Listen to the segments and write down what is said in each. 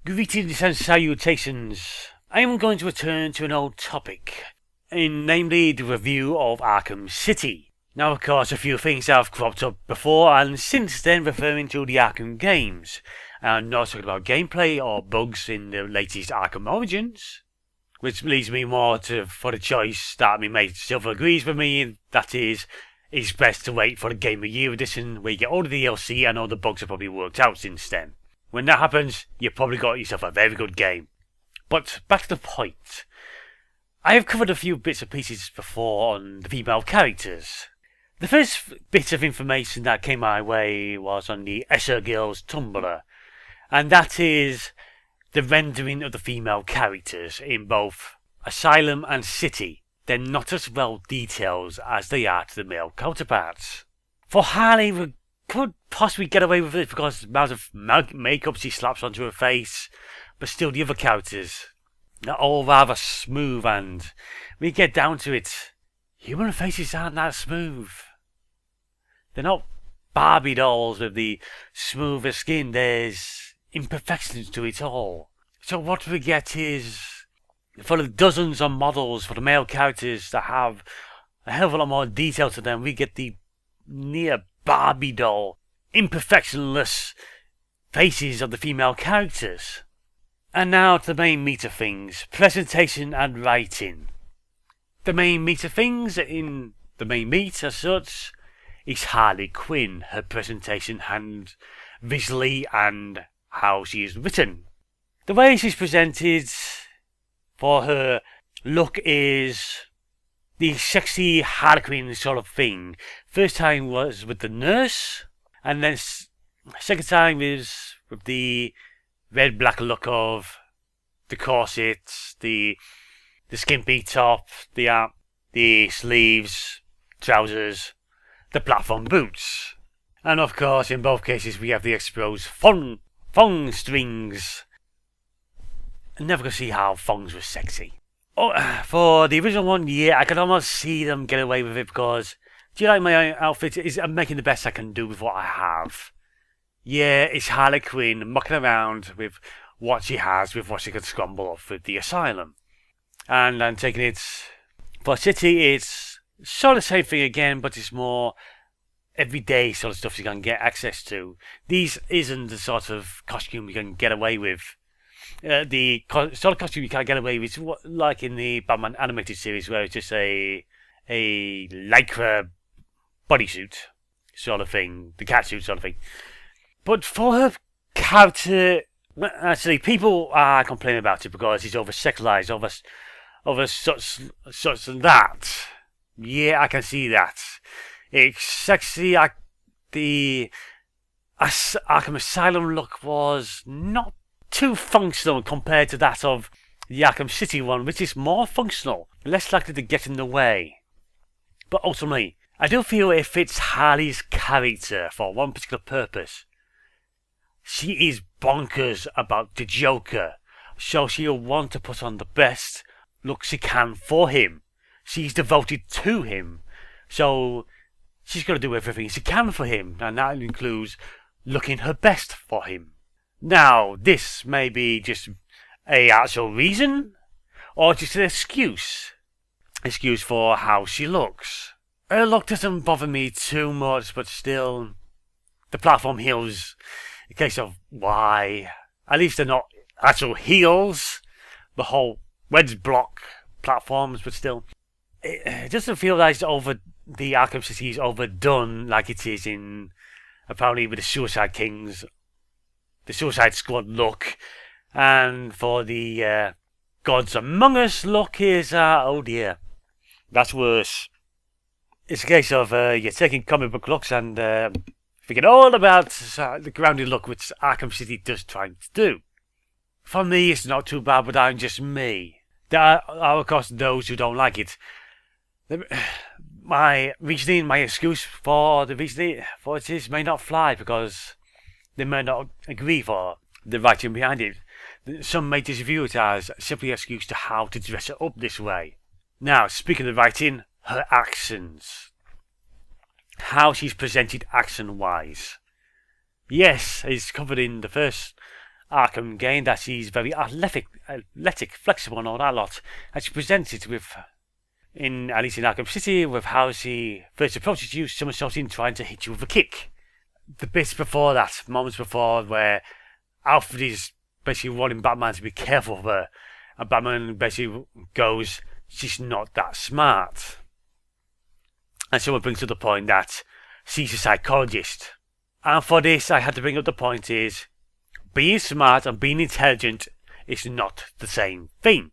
Greetings and salutations. I am going to return to an old topic, namely the review of Arkham City. Now, of course, a few things have cropped up before and since then referring to the Arkham games. I'm not talking about gameplay or bugs in the latest Arkham Origins, which leads me more for the choice that my mate Silver agrees with me, that is, it's best to wait for the Game of Year edition where you get all the DLC and all the bugs have probably worked out since then. When that happens, you've probably got yourself a very good game. But back to the point. I have covered a few bits and pieces before on the female characters. The first bit of information that came my way was on the Escher Girls Tumblr, and that is the rendering of the female characters in both Asylum and City. They're not as well detailed as they are to the male counterparts. For Harley, we could possibly get away with it because of the amount of makeup she slaps onto her face, but still the other characters, they're all rather smooth, and when you get down to it, human faces aren't that smooth. They're not Barbie dolls with the smoother skin, there's imperfections to it all. So what we get is, for the dozens of models for the male characters that have a hell of a lot more detail to them, we get the near Barbie doll, imperfectionless faces of the female characters. And now to the main meat of things, presentation and writing. The main meat of things, in the main meat as such, is Harley Quinn, her presentation and visually and how she is written. The way she's presented for her look is the sexy Harley Quinn sort of thing. First time was with the nurse, and then second time is with the red black look of the corset, the skimpy top, the sleeves, trousers, the platform boots. And of course, in both cases, we have the exposed thong strings. I never could see how thongs were sexy. Oh, for the original one, yeah, I could almost see them get away with it because, do you like my outfit? I'm making the best I can do with what I have. Yeah, it's Harley Quinn mucking around with what she has, with what she can scramble off with the Asylum. And I'm taking it for City, it's sort of the same thing again, but it's more everyday sort of stuff you can get access to. These isn't the sort of costume you can get away with. The sort of costume you can't get away with, like in the Batman animated series, where it's just a lycra bodysuit sort of thing, the catsuit sort of thing. But for her character, actually, people are complaining about it because it's over sexualized, over such and that. Yeah, I can see that. It's sexy. The Arkham Asylum look was not too functional compared to that of the Arkham City one, which is more functional, less likely to get in the way. But ultimately, I do feel it fits Harley's character for one particular purpose. She is bonkers about the Joker, so she'll want to put on the best look she can for him. She's devoted to him, so she's got to do everything she can for him, and that includes looking her best for him. Now, this may be just a actual reason, or just an excuse for how she looks. Her look doesn't bother me too much, but still, the platform heels, a case of why. At least they're not actual heels, the whole wedge block platforms, but still, it doesn't feel like the Arkham City is overdone like it is in, apparently, with the Suicide Kings, the Suicide Squad look, and for the Gods Among Us look is, oh dear, that's worse. It's a case of you're taking comic book looks and forget all about the grounded look which Arkham City does try to do. For me, it's not too bad, but I'm just me. There are of course those who don't like it. My excuse for it may not fly because they may not agree for the writing behind it. Some may disview it as simply an excuse to how to dress it up this way. Now, speaking of writing, her actions. How she's presented action-wise. Yes, it's covered in the first Arkham game that she's very athletic, flexible and all that lot. And she presents it with, at least in Arkham City, with how she first approaches you, somersaulting, trying to hit you with a kick. The bits before that, moments before, where Alfred is basically warning Batman to be careful of her, and Batman basically goes, she's not that smart. And someone brings up the point that she's a psychologist. And for this, I had to bring up the point is, being smart and being intelligent is not the same thing.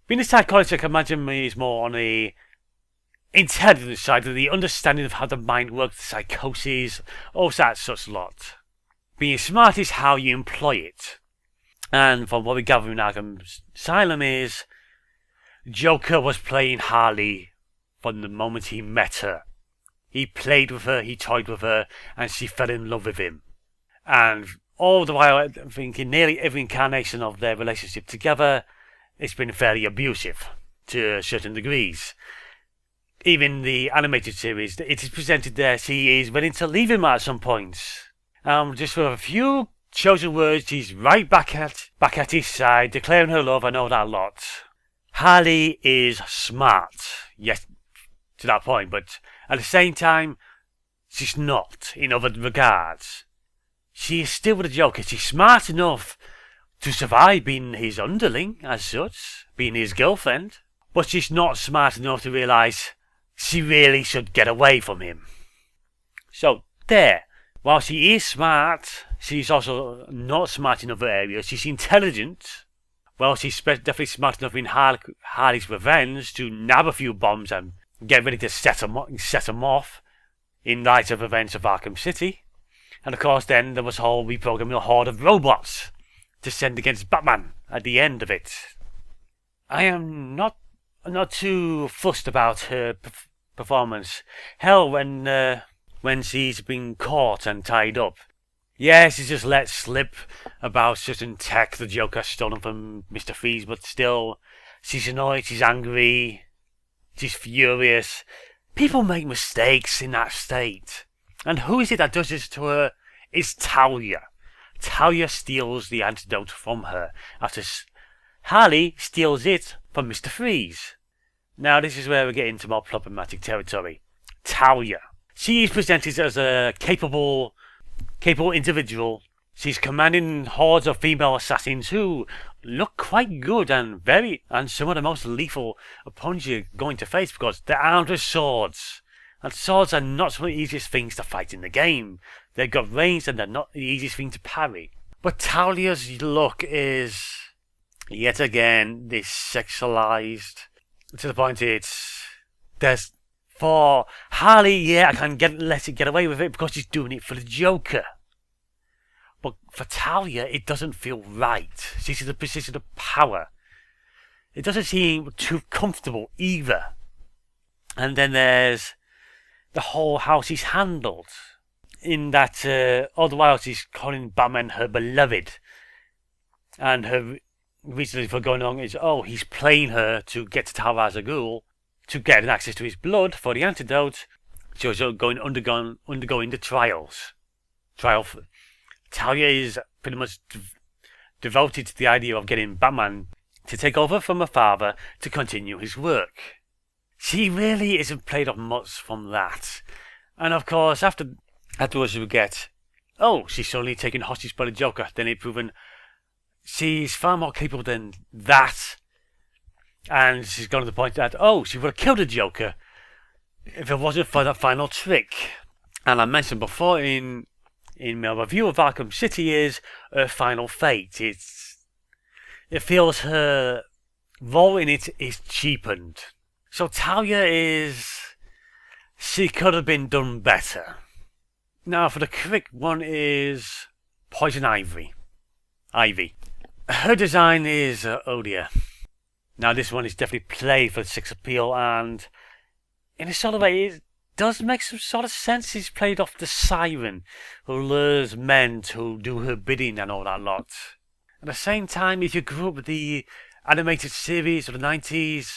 Being a psychologist, I can imagine, is more on the intelligence side of the understanding of how the mind works, the psychosis, all that such lot. Being smart is how you employ it. And from what we gather in Arkham Asylum is, Joker was playing Harley from the moment he met her. He played with her, he toyed with her, and she fell in love with him. And all the while, I think in nearly every incarnation of their relationship together, it's been fairly abusive to certain degrees. Even the animated series, it is presented there, she is willing to leave him at some points. Just for a few chosen words, she's right back at his side, declaring her love and all that lot. Harley is smart, yes, to that point, but at the same time, she's not in other regards. She is still with the Joker. She's smart enough to survive being his underling, as such, being his girlfriend, but she's not smart enough to realise she really should get away from him. So, there. While she is smart, she's also not smart in other areas. She's intelligent. Well, she's definitely smart enough in Harley's revenge to nab a few bombs and get ready to set them off in light of events of Arkham City. And of course then there was whole reprogramming a horde of robots to send against Batman at the end of it. I am not too fussed about her performance. Hell, when she's been caught and tied up. Yes, she just let slip about certain tech the Joker stolen from Mr. Freeze, but still, she's annoyed, she's angry, she's furious. People make mistakes in that state. And who is it that does this to her? It's Talia. Talia steals the antidote from her, after Harley steals it from Mr. Freeze. Now this is where we get into more problematic territory. Talia. She is presented as a capable individual. She's commanding hordes of female assassins who look quite good and some of the most lethal opponents you're going to face because they're armed with swords. And swords are not some of the easiest things to fight in the game. They've got range and they're not the easiest thing to parry. But Talia's look is, yet again, this sexualized. To the point for Harley, yeah, I can let it get away with it because she's doing it for the Joker. But for Talia, it doesn't feel right. She's in a position of power. It doesn't seem too comfortable either. And then there's the whole how she's handled. In that, all the while she's calling Batman her beloved. And her reason for going on is, he's playing her to get to Tal Al Ghul, to get access to his blood for the antidote. So she's undergoing the trials. Talia is pretty much devoted to the idea of getting Batman to take over from her father to continue his work. She really isn't played off much from that. And of course, afterwards we get, she's suddenly taken hostage by the Joker. Then it's proven she's far more capable than that. And she's gone to the point that, she would have killed the Joker if it wasn't for that final trick. And I mentioned before in my review of Arkham City is her final fate. It feels her role in it is cheapened. So Talia she could have been done better. Now for the correct one is Poison Ivy. Her design is, dear. Now this one is definitely played for the sex appeal, and in a sort of way it does make some sort of sense. She's played off the siren who lures men to do her bidding and all that lot. At the same time, if you grew up with the animated series of the 90s,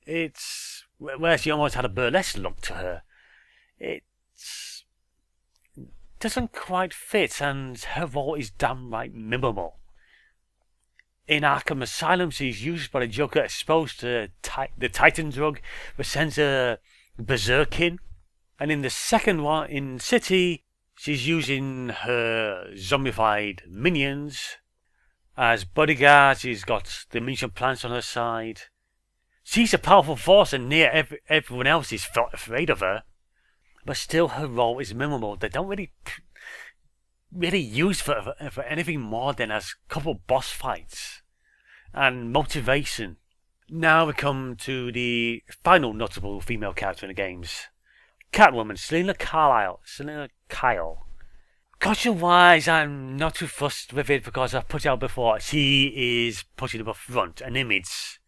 it's where she almost had a burlesque look to her. doesn't quite fit, and her role is downright minimal. In Arkham Asylum, she's used by the Joker exposed to the Titan drug, which sends her berserking. And in the second one, in City, she's using her zombified minions as bodyguards. She's got the mutant plants on her side. She's a powerful force, and near everyone else is afraid of her. But still, her role is minimal. They don't really use for anything more than as a couple boss fights and motivation. Now we come to the final notable female character in the games. Catwoman, Selina Kyle. Costume-wise, I'm not too fussed with it because I've put it out before. She is putting up a front, an image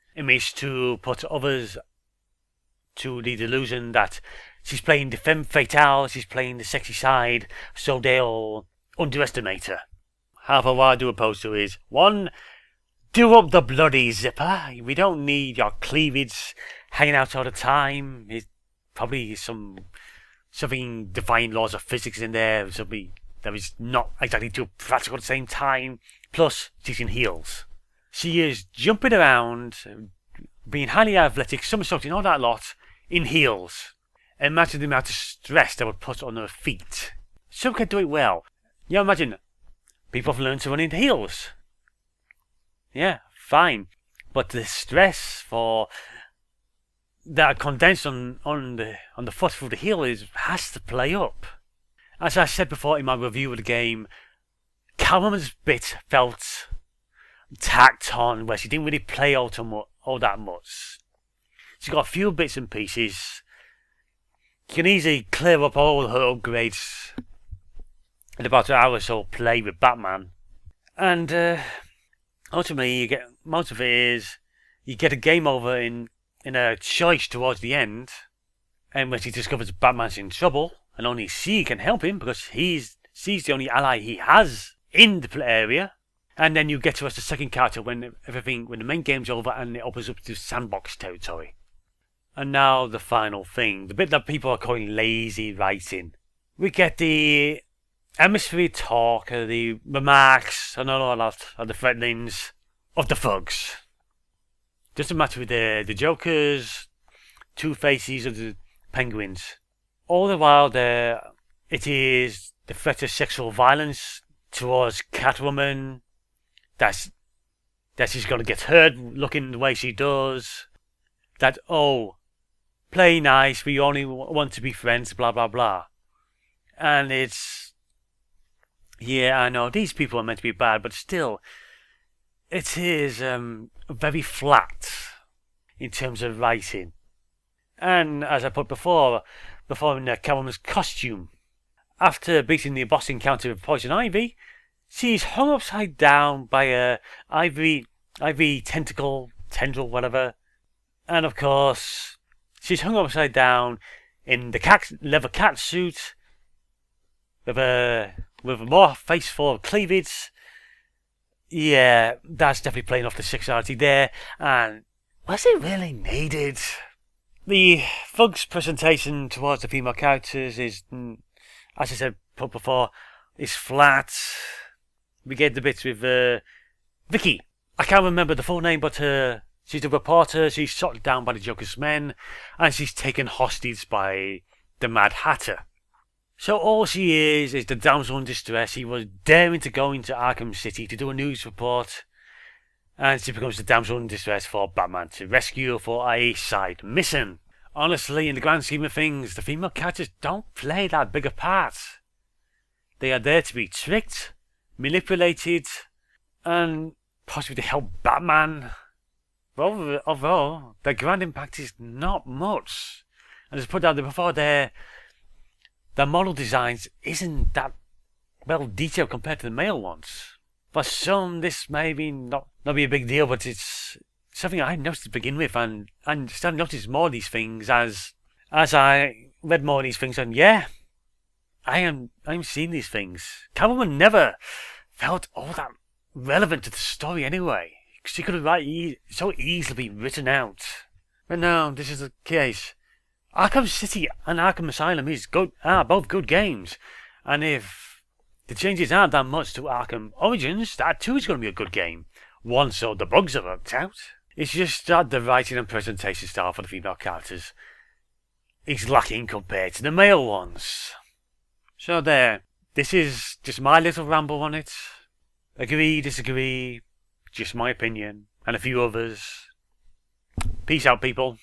to put others to the delusion that she's playing the femme fatale, she's playing the sexy side, so they'll underestimate her. However, what I do oppose to is, 1, do up the bloody zipper. We don't need your cleavage hanging out all the time. It's probably something defying laws of physics in there, something that is not exactly too practical at the same time. Plus, she's in heels. She is jumping around, being highly athletic, somersaulting, all that lot, in heels. Imagine the amount of stress that would put on her feet. Some can do it well. Yeah, imagine people have learned to run in heels. Yeah, fine. But the stress for that are condensed on the foot through the heel has to play up. As I said before in my review of the game, Catwoman's bit felt tacked on, where she didn't really play all that much. She got a few bits and pieces. You can easily clear up all her upgrades in about an hour or so play with Batman. And ultimately, most of it is you get a game over in a choice towards the end, and when she discovers Batman's in trouble, and only she can help him because she's the only ally he has in the area. And then you get to us the second character when the main game's over and it opens up to sandbox territory. And now the final thing, the bit that people are calling lazy writing. We get the atmospheric talk, the remarks, and all that, and the threatenings of the thugs. Doesn't matter with the Jokers, Two-Faces, or the Penguins. All the while it is the threat of sexual violence towards Catwoman, that she's going to get hurt looking the way she does, that, oh, play nice, we only want to be friends, blah blah blah. And it's, yeah, I know, these people are meant to be bad, but still, it is very flat in terms of writing. And as I put before in Catwoman's costume, after beating the boss encounter with Poison Ivy, she's hung upside down by a Ivy tendril, whatever. And of course, she's hung upside down in the leather cat suit with a more face full of cleavage. Yeah, that's definitely playing off the sexuality there. And was it really needed? The Thug's presentation towards the female characters is, as I said before, is flat. We get the bits with Vicky. I can't remember the full name, but she's a reporter. She's shot down by the Joker's men, and she's taken hostage by the Mad Hatter. So all she is the damsel in distress. She was daring to go into Arkham City to do a news report, and she becomes the damsel in distress for Batman to rescue her for a side mission. Honestly, in the grand scheme of things, the female characters don't play that big a part. They are there to be tricked, manipulated, and possibly to help Batman. But overall, their grand impact is not much. And as I put out there before, their model designs isn't that well detailed compared to the male ones. For some, this may not be a big deal, but it's something I noticed to begin with, and started to notice more of these things as I read more of these things, and yeah, I'm seeing these things. Catwoman never felt all that relevant to the story anyway. She could have so easily be written out. But no, this is the case. Arkham City and Arkham Asylum are both good games, And if the changes aren't that much to Arkham Origins, that too is going to be a good game, once all the bugs are worked out. It's just that the writing and presentation style for the female characters is lacking compared to the male ones. So there, this is just my little ramble on it. Agree, disagree, just my opinion, and a few others. Peace out, people.